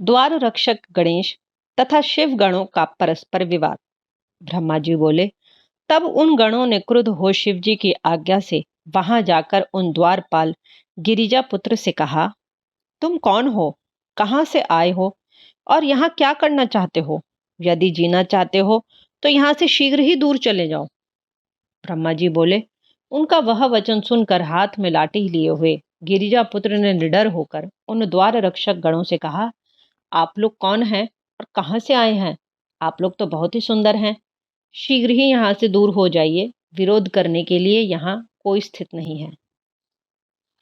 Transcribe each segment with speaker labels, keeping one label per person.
Speaker 1: द्वार रक्षक गणेश तथा शिव गणों का परस्पर विवाद। ब्रह्मा जी बोले, तब उन गणों ने क्रुद्ध हो शिव जी की आज्ञा से वहां जाकर उन द्वारपाल गिरिजा पुत्र से कहा, तुम कौन हो, कहाँ से आए हो और यहाँ क्या करना चाहते हो? यदि जीना चाहते हो तो यहाँ से शीघ्र ही दूर चले जाओ। ब्रह्मा जी बोले, उनका वह वचन सुनकर हाथ में लाठी लिए हुए गिरिजा पुत्र ने निडर होकर उन द्वार रक्षक गणों से कहा, आप लोग कौन हैं और कहाँ से आए हैं? आप लोग तो बहुत ही सुंदर हैं। शीघ्र ही यहाँ से दूर हो जाइए। विरोध करने के लिए यहाँ कोई स्थित नहीं है।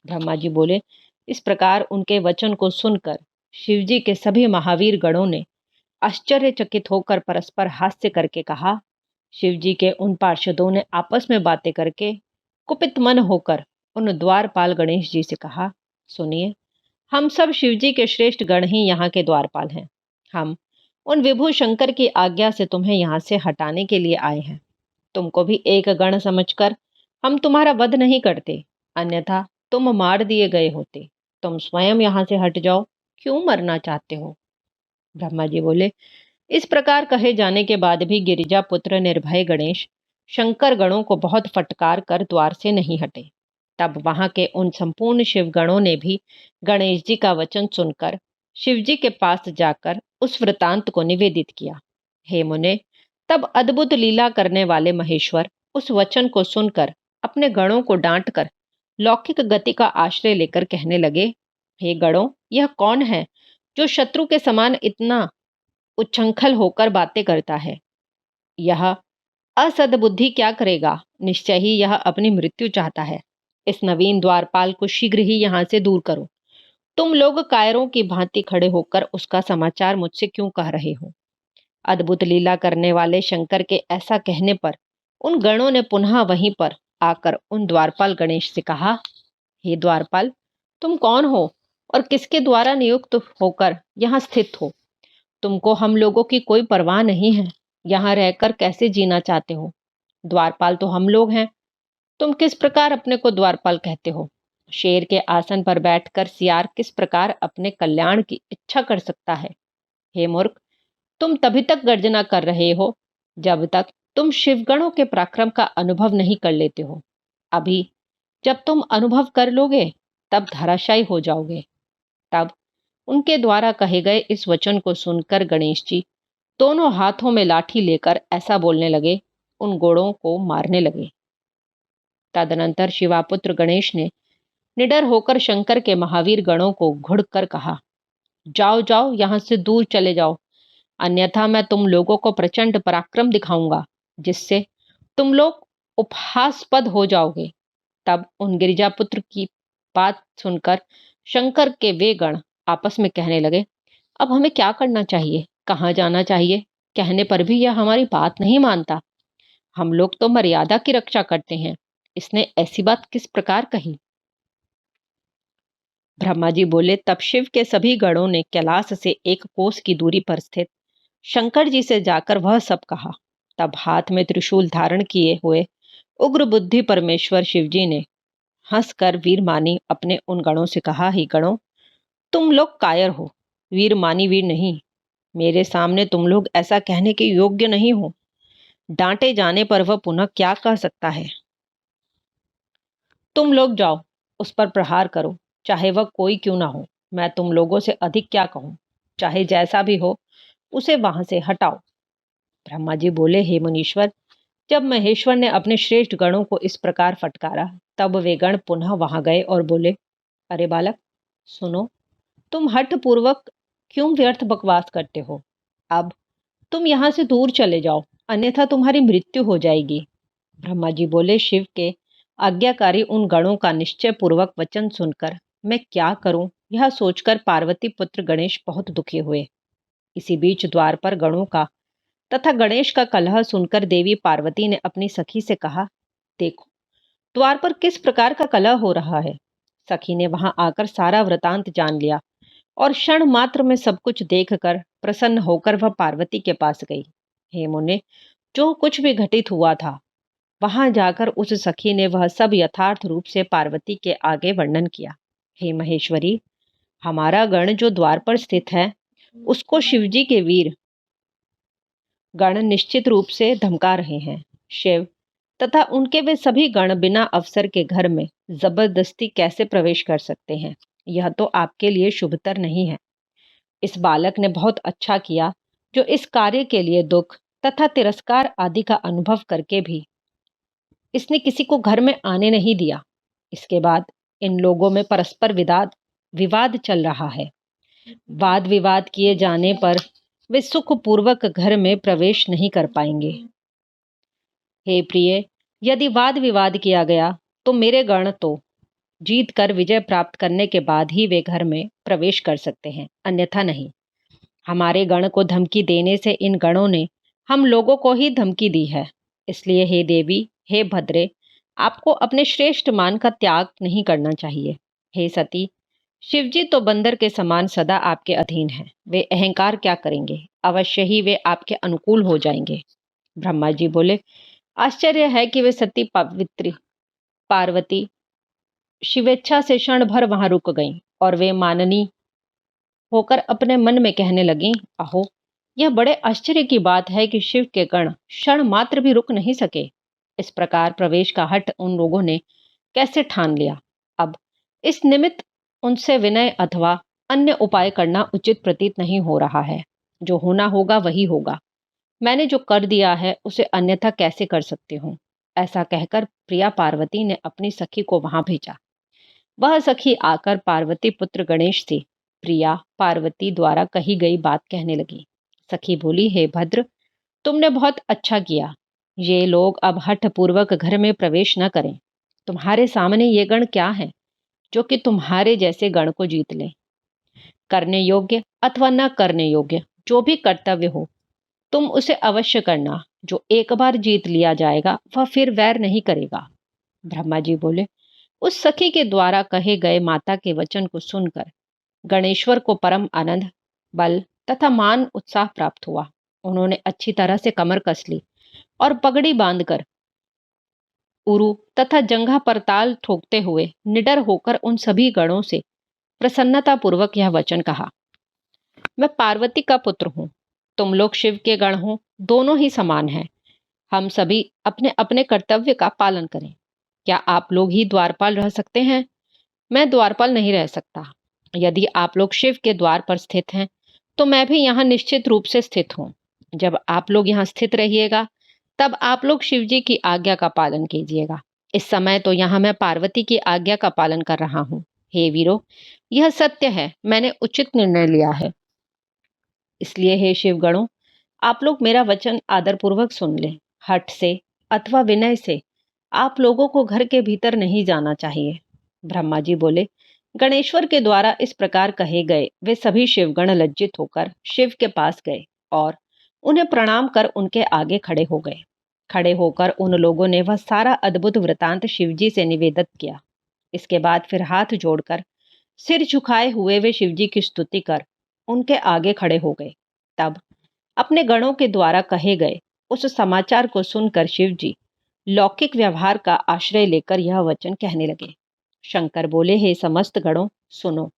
Speaker 1: ब्रह्मा जी बोले, इस प्रकार उनके वचन को सुनकर शिवजी के सभी महावीर गणों ने आश्चर्यचकित होकर परस्पर हास्य करके कहा। शिवजी के उन पार्षदों ने आपस में बातें करके कुपित मन होकर उन द्वारपाल गणेश जी से कहा, सुनिए, हम सब शिवजी के श्रेष्ठ गण ही यहाँ के द्वारपाल हैं। हम उन विभु शंकर की आज्ञा से तुम्हें यहाँ से हटाने के लिए आए हैं। तुमको भी एक गण समझकर हम तुम्हारा वध नहीं करते, अन्यथा तुम मार दिए गए होते। तुम स्वयं यहाँ से हट जाओ। क्यों मरना चाहते हो? ब्रह्मा जी बोले, इस प्रकार कहे जाने के बाद भी गिरिजा पुत्र निर्भय गणेश शंकर गणों को बहुत फटकार कर द्वार से नहीं हटे। तब वहां के उन संपूर्ण शिव गणों ने भी गणेश जी का वचन सुनकर शिव जी के पास जाकर उस वृतांत को निवेदित किया। हे मुने, तब अद्भुत लीला करने वाले महेश्वर उस वचन को सुनकर अपने गणों को डांट कर लौकिक गति का आश्रय लेकर कहने लगे, हे गणों, यह कौन है जो शत्रु के समान इतना उच्छृंखल होकर बातें करता है? यह असद्बुद्धि क्या करेगा? निश्चय ही यह अपनी मृत्यु चाहता है। इस नवीन द्वारपाल को शीघ्र ही यहाँ से दूर करो। तुम लोग कायरों की भांति खड़े होकर उसका समाचार मुझसे क्यों कह रहे हो? अद्भुत लीला करने वाले शंकर के ऐसा कहने पर उन गणों ने पुनः वहीं पर आकर उन द्वारपाल गणेश से कहा, हे द्वारपाल, तुम कौन हो और किसके द्वारा नियुक्त होकर यहाँ स्थित हो? तुमको हम लोगों की कोई परवाह नहीं है। यहाँ रहकर कैसे जीना चाहते हो? द्वारपाल तो हम लोग हैं। तुम किस प्रकार अपने को द्वारपाल कहते हो? शेर के आसन पर बैठकर सियार किस प्रकार अपने कल्याण की इच्छा कर सकता है? हे मूर्ख, तुम तभी तक गर्जना कर रहे हो जब तक तुम शिवगणों के पराक्रम का अनुभव नहीं कर लेते हो। अभी जब तुम अनुभव कर लोगे तब धराशायी हो जाओगे। तब उनके द्वारा कहे गए इस वचन को सुनकर गणेश जी दोनों हाथों में लाठी लेकर ऐसा बोलने लगे, उन घोड़ों को मारने लगे। तदनंतर शिवापुत्र गणेश ने निडर होकर शंकर के महावीर गणों को घुड़कर कहा, जाओ जाओ, यहाँ से दूर चले जाओ, अन्यथा मैं तुम लोगों को प्रचंड पराक्रम दिखाऊंगा जिससे तुम लोग उपहासास्पद हो जाओगे। तब उन गिरिजापुत्र की बात सुनकर शंकर के वे गण आपस में कहने लगे, अब हमें क्या करना चाहिए, कहाँ जाना चाहिए? कहने पर भी यह हमारी बात नहीं मानता। हम लोग तो मर्यादा की रक्षा करते हैं, इसने ऐसी बात किस प्रकार कही? ब्रह्मा जी बोले, तब शिव के सभी गणों ने कैलाश से एक कोस की दूरी पर स्थित शंकर जी से जाकर वह सब कहा। तब हाथ में त्रिशूल धारण किए हुए उग्र बुद्धि परमेश्वर शिव जी ने हंसकर वीर मानी अपने उन गणों से कहा, ही गणों, तुम लोग कायर हो, वीर मानी वीर नहीं। मेरे सामने तुम लोग ऐसा कहने के योग्य नहीं हो। डांटे जाने पर वह पुनः क्या कह सकता है? तुम लोग जाओ, उस पर प्रहार करो, चाहे वह कोई क्यों ना हो। मैं तुम लोगों से अधिक क्या कहूं? चाहे जैसा भी हो, उसे वहां से हटाओ। ब्रह्मा जी बोले, हे मुनीश्वर, जब महेश्वर ने अपने श्रेष्ठ गणों को इस प्रकार फटकारा तब वे गण पुनः वहां गए और बोले, अरे बालक, सुनो, तुम हठ पूर्वक क्यों व्यर्थ बकवास करते हो? अब तुम यहाँ से दूर चले जाओ, अन्यथा तुम्हारी मृत्यु हो जाएगी। ब्रह्मा जी बोले, शिव के आज्ञाकारी उन गणों का निश्चय पूर्वक वचन सुनकर मैं क्या करूं, यह सोचकर पार्वती पुत्र गणेश बहुत दुखी हुए। इसी बीच द्वार पर गणों का तथा गणेश का कलह सुनकर देवी पार्वती ने अपनी सखी से कहा, देखो, द्वार पर किस प्रकार का कलह हो रहा है। सखी ने वहां आकर सारा वृतांत जान लिया और क्षण मात्र में सब कुछ देखकर प्रसन्न होकर वह पार्वती के पास गई। हे मुने, जो कुछ भी घटित हुआ था वहां जाकर उस सखी ने वह सब यथार्थ रूप से पार्वती के आगे वर्णन किया। हे महेश्वरी, हमारा गण जो द्वार पर स्थित है उसको शिवजी के वीर गण निश्चित रूप से धमका रहे हैं। शिव तथा उनके वे सभी गण बिना अवसर के घर में जबरदस्ती कैसे प्रवेश कर सकते हैं? यह तो आपके लिए शुभतर नहीं है। इस बालक ने बहुत अच्छा किया जो इस कार्य के लिए दुख तथा तिरस्कार आदि का अनुभव करके भी इसने किसी को घर में आने नहीं दिया। इसके बाद इन लोगों में परस्पर विवाद विवाद चल रहा है। वाद विवाद किए जाने पर वे सुखपूर्वक घर में प्रवेश नहीं कर पाएंगे। हे प्रिय, यदि वाद विवाद किया गया तो मेरे गण तो जीत कर विजय प्राप्त करने के बाद ही वे घर में प्रवेश कर सकते हैं, अन्यथा नहीं। हमारे गण को धमकी देने से इन गणों ने हम लोगों को ही धमकी दी है। इसलिए हे देवी, हे भद्रे, आपको अपने श्रेष्ठ मान का त्याग नहीं करना चाहिए। हे सती, शिवजी तो बंदर के समान सदा आपके अधीन हैं। वे अहंकार क्या करेंगे? अवश्य ही वे आपके अनुकूल हो जाएंगे। ब्रह्मा जी बोले, आश्चर्य है कि वे सती पवित्री पार्वती शिवेच्छा से क्षण भर वहां रुक गईं और वे माननी होकर अपने मन में कहने लगीं, अहो, यह बड़े आश्चर्य की बात है कि शिव के गण क्षण मात्र भी रुक नहीं सके। इस प्रकार प्रवेश का हठ उन लोगों ने कैसे ठान लिया? अब इस निमित्त उनसे विनय अथवा अन्य उपाय करना उचित प्रतीत नहीं हो रहा है। जो होना होगा वही होगा। मैंने जो कर दिया है उसे अन्यथा कैसे कर सकती हूँ? ऐसा कहकर प्रिया पार्वती ने अपनी सखी को वहां भेजा। वह सखी आकर पार्वती पुत्र गणेश से प्रिया पार्वती द्वारा कही गई बात कहने लगी। सखी बोली, हे भद्र, तुमने बहुत अच्छा किया। ये लोग अब हठ पूर्वक घर में प्रवेश न करें। तुम्हारे सामने ये गण क्या है जो कि तुम्हारे जैसे गण को जीत ले? करने योग्य अथवा न करने योग्य जो भी कर्तव्य हो तुम उसे अवश्य करना। जो एक बार जीत लिया जाएगा वह फिर वैर नहीं करेगा। ब्रह्मा जी बोले, उस सखी के द्वारा कहे गए माता के वचन को सुनकर गणेश्वर को परम आनंद, बल तथा मान उत्साह प्राप्त हुआ। उन्होंने अच्छी तरह से कमर कस ली और पगड़ी बांधकर उरु तथा जंघा पर ताल ठोकते हुए निडर होकर उन सभी गणों से प्रसन्नता पूर्वक यह वचन कहा, मैं पार्वती का पुत्र हूँ। तुम लोग शिव के गण हो, दोनों ही समान हैं। हम सभी अपने अपने कर्तव्य का पालन करें। क्या आप लोग ही द्वारपाल रह सकते हैं? मैं द्वारपाल नहीं रह सकता। यदि आप लोग शिव के द्वार पर स्थित हैं तो मैं भी यहाँ निश्चित रूप से स्थित हूँ। जब आप लोग यहाँ स्थित रहिएगा तब आप लोग शिव जी की आज्ञा का पालन कीजिएगा। इस समय तो यहाँ मैं पार्वती की आज्ञा का पालन कर रहा हूँ। हे वीरो, यह सत्य है, मैंने उचित निर्णय लिया है। इसलिए हे शिवगणों, आप लोग मेरा वचन आदरपूर्वक सुन लें। हठ से अथवा विनय से आप लोगों को घर के भीतर नहीं जाना चाहिए। ब्रह्मा जी बोले, गणेश्वर के द्वारा इस प्रकार कहे गए वे सभी शिवगण लज्जित होकर शिव के पास गए और उन्हें प्रणाम कर उनके आगे खड़े हो गए। खड़े होकर उन लोगों ने वह सारा अद्भुत वृतांत शिवजी से निवेदित किया। इसके बाद फिर हाथ जोड़कर सिर झुकाए हुए वे शिवजी की स्तुति कर उनके आगे खड़े हो गए। तब अपने गणों के द्वारा कहे गए उस समाचार को सुनकर शिवजी लौकिक व्यवहार का आश्रय लेकर यह वचन कहने लगे। शंकर बोले, हे समस्त गणों, सुनो।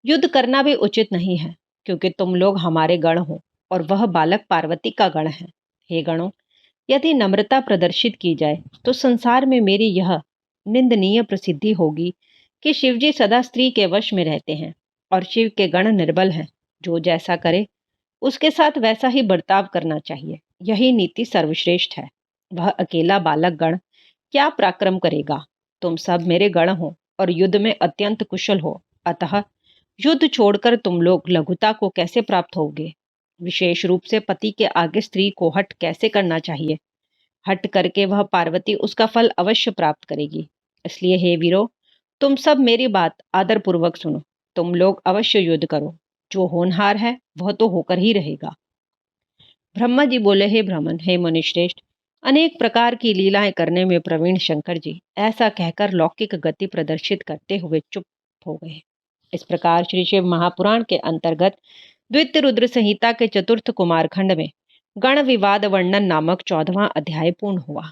Speaker 1: युद्ध करना भी उचित नहीं है क्योंकि तुम लोग हमारे गण हो और वह बालक पार्वती का गण है। हे गणों, यदि नम्रता प्रदर्शित की जाए तो संसार में मेरी यह निंदनीय प्रसिद्धि होगी कि शिवजी सदा स्त्री के वश में रहते हैं और शिव के गण निर्बल हैं। जो जैसा करे उसके साथ वैसा ही बर्ताव करना चाहिए। यही नीति सर्वश्रेष्ठ है। वह अकेला बालक गण क्या पराक्रम करेगा? तुम सब मेरे गण हो और युद्ध में अत्यंत कुशल हो, अतः युद्ध छोड़कर तुम लोग लघुता को कैसे प्राप्त होगे? विशेष रूप से पति के आगे स्त्री को हठ कैसे करना चाहिए? हट करके वह पार्वती उसका फल अवश्य प्राप्त करेगी। इसलिए हे वीरो, तुम सब मेरी बात आदरपूर्वक सुनो। तुम लोग अवश्य युद्ध करो। जो होनहार है वह तो होकर ही रहेगा। ब्रह्मा जी बोले, हे ब्राह्मण, हे मुनिश्रेष्ठ, अनेक प्रकार की लीलाएं करने में प्रवीण शंकर जी ऐसा कहकर लौकिक गति प्रदर्शित करते हुए चुप हो गए। इस प्रकार श्री शिव महापुराण के अंतर्गत द्वितीय रुद्र संहिता के चतुर्थ कुमार खंड में गण विवाद वर्णन नामक 14वां अध्याय पूर्ण हुआ।